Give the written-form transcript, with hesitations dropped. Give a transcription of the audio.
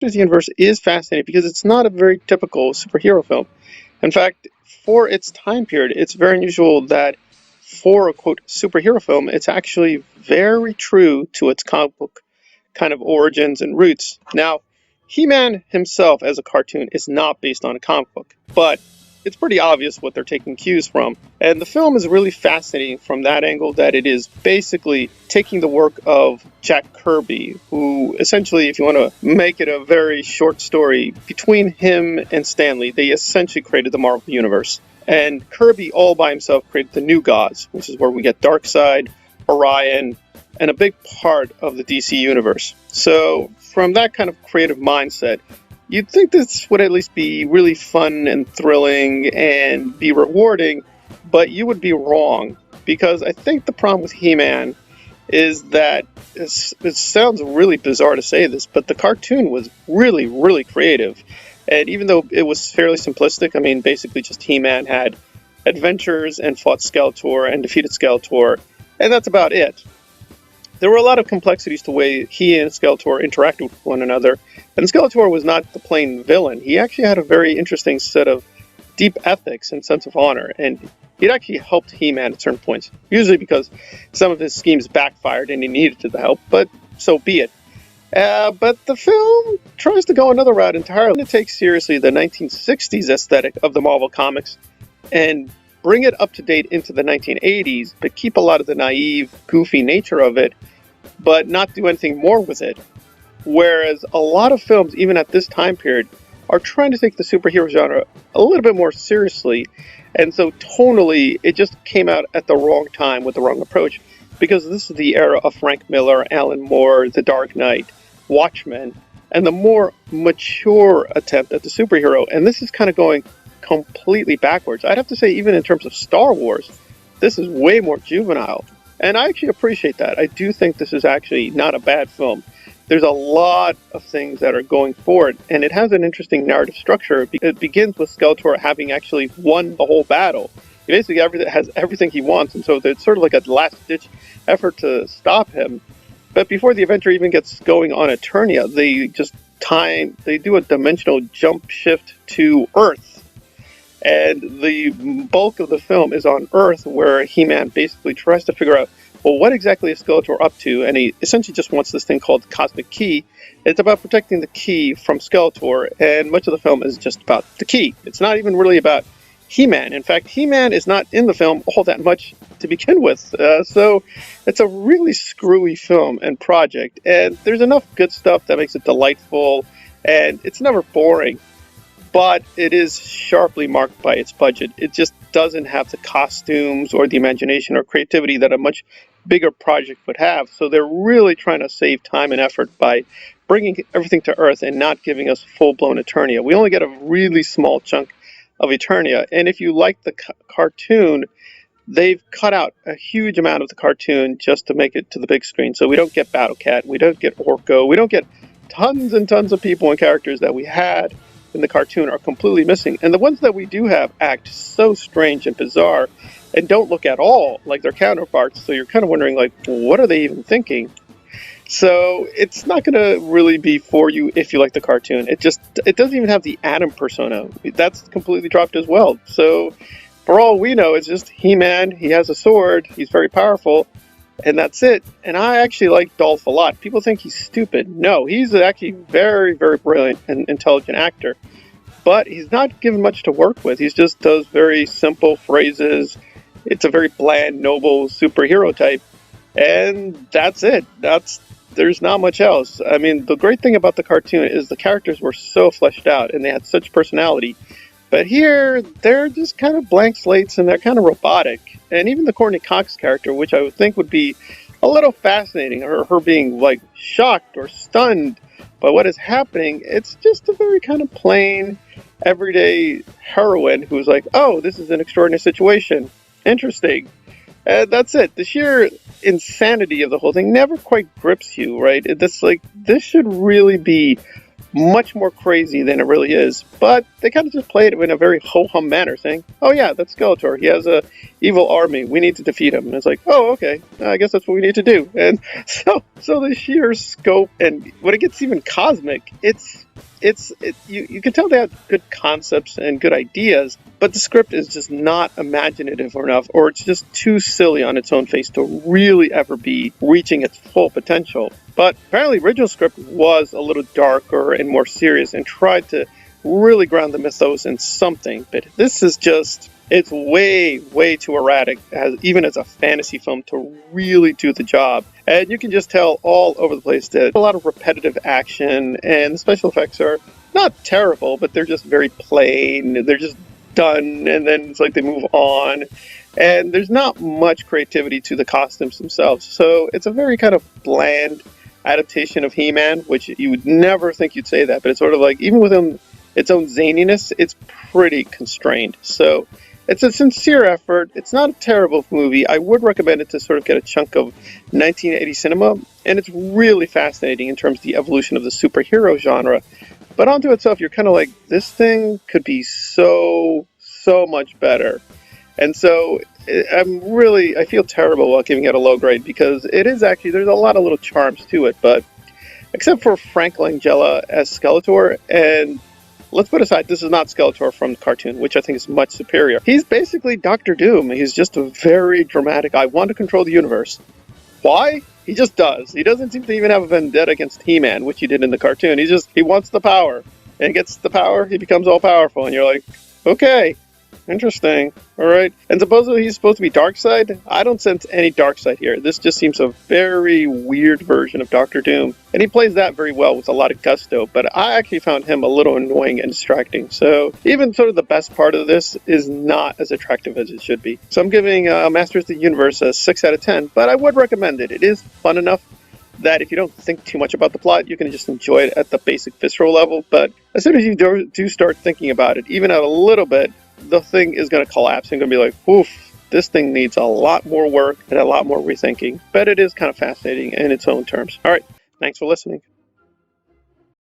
universe is fascinating because it's not a very typical superhero film. In fact, for its time period, it's very unusual that for a quote superhero film, it's actually very true to its comic book kind of origins and roots. Now, He-Man himself as a cartoon is not based on a comic book, but it's pretty obvious what they're taking cues from. And the film is really fascinating from that angle that it is basically taking the work of Jack Kirby, who essentially, if you want to make it a very short story, between him and Stan Lee, they essentially created the Marvel Universe. And Kirby all by himself created the New Gods, which is where we get Darkseid, Orion, and a big part of the DC Universe. So from that kind of creative mindset, you'd think this would at least be really fun and thrilling and be rewarding, but you would be wrong, because I think the problem with He-Man is that, it sounds really bizarre to say this, but the cartoon was really, really creative. And even though it was fairly simplistic, I mean, basically just He-Man had adventures and fought Skeletor and defeated Skeletor, and that's about it. There were a lot of complexities to the way he and Skeletor interacted with one another, and Skeletor was not the plain villain. He actually had a very interesting set of deep ethics and sense of honor, and he'd actually helped He-Man at certain points, usually because some of his schemes backfired and he needed the help, but so be it. But the film tries to go another route entirely. It takes seriously the 1960s aesthetic of the Marvel Comics and bring it up to date into the 1980s, but keep a lot of the naive, goofy nature of it, but not do anything more with it. Whereas a lot of films, even at this time period, are trying to take the superhero genre a little bit more seriously, and so tonally, it just came out at the wrong time with the wrong approach, because this is the era of Frank Miller, Alan Moore, The Dark Knight, Watchmen, and the more mature attempt at the superhero, and this is kind of going completely backwards. I'd have to say, even in terms of Star Wars, this is way more juvenile, and I actually appreciate that. I do think this is actually not a bad film. There's a lot of things that are going forward, and it has an interesting narrative structure. It begins with Skeletor having actually won the whole battle. He basically has everything he wants, and so it's sort of like a last-ditch effort to stop him. But before the adventure even gets going on Eternia, they do a dimensional jump shift to Earth. And the bulk of the film is on Earth, where He-Man basically tries to figure out, well, what exactly is Skeletor up to? And he essentially just wants this thing called the Cosmic Key. It's about protecting the key from Skeletor, and much of the film is just about the key. It's not even really about He-Man. In fact, He-Man is not in the film all that much to begin with. So it's a really screwy film and project, and there's enough good stuff that makes it delightful, and it's never boring. But it is sharply marked by its budget. It just doesn't have the costumes or the imagination or creativity that a much bigger project would have. So they're really trying to save time and effort by bringing everything to Earth and not giving us full-blown Eternia. We only get a really small chunk of Eternia. And if you like the cartoon, they've cut out a huge amount of the cartoon just to make it to the big screen. So we don't get Battle Cat, we don't get Orko, we don't get tons and tons of people and characters that we had in the cartoon are completely missing. And the ones that we do have act so strange and bizarre and don't look at all like their counterparts. So you're kind of wondering, like, what are they even thinking? So it's not going to really be for you if you like the cartoon. It doesn't even have the Atom persona. That's completely dropped as well. So for all we know, it's just He-Man. He has a sword. He's very powerful. And that's it. And I actually like Dolph a lot. People think he's stupid. No, he's actually very, very brilliant and intelligent actor. But he's not given much to work with. He just does very simple phrases. It's a very bland, noble superhero type. And that's it. There's not much else. I mean, the great thing about the cartoon is the characters were so fleshed out and they had such personality. But here, they're just kind of blank slates and they're kind of robotic. And even the Courtney Cox character, which I would think would be a little fascinating, her being like shocked or stunned by what is happening, it's just a very kind of plain, everyday heroine who's like, oh, this is an extraordinary situation. Interesting. That's it. The sheer insanity of the whole thing never quite grips you, right? This should really be much more crazy than it really is, but they kind of just play it in a very ho-hum manner, saying, oh yeah, that's Skeletor, he has a evil army, we need to defeat him. And it's like, oh, okay, I guess that's what we need to do. And so the sheer scope, and when it gets even cosmic, it's you can tell they have good concepts and good ideas, but the script is just not imaginative enough, or it's just too silly on its own face to really ever be reaching its full potential. But apparently the original script was a little darker and more serious and tried to really ground the mythos in something, but this is just, it's way too erratic, even as a fantasy film, to really do the job. And you can just tell all over the place that a lot of repetitive action, and the special effects are not terrible, but they're just very plain. They're just done, and then it's like they move on. And there's not much creativity to the costumes themselves. So it's a very kind of bland adaptation of He-Man, which you would never think you'd say that, but it's sort of like, even within its own zaniness, it's pretty constrained. So it's a sincere effort. It's not a terrible movie. I would recommend it to sort of get a chunk of 1980 cinema, and it's really fascinating in terms of the evolution of the superhero genre. But onto itself, you're kind of like, this thing could be so much better. And so I feel terrible about giving it a low grade, because it is actually, there's a lot of little charms to it, but except for Frank Langella as Skeletor, and let's put aside, this is not Skeletor from the cartoon, which I think is much superior. He's basically Doctor Doom. He's just a very dramatic, I want to control the universe. Why? He just does. He doesn't seem to even have a vendetta against He-Man, which he did in the cartoon. He wants the power. And he gets the power, he becomes all powerful. And you're like, okay, interesting. All right. And supposedly he's supposed to be Darkseid. I don't sense any Darkseid here. This just seems a very weird version of Doctor Doom. And he plays that very well with a lot of gusto, but I actually found him a little annoying and distracting. So even sort of the best part of this is not as attractive as it should be. So I'm giving Masters of the Universe a 6 out of 10, but I would recommend it. It is fun enough that if you don't think too much about the plot, you can just enjoy it at the basic visceral level. But as soon as you do start thinking about it, even at a little bit, the thing is going to collapse and going to be like, oof, this thing needs a lot more work and a lot more rethinking. But it is kind of fascinating in its own terms. All right, thanks for listening.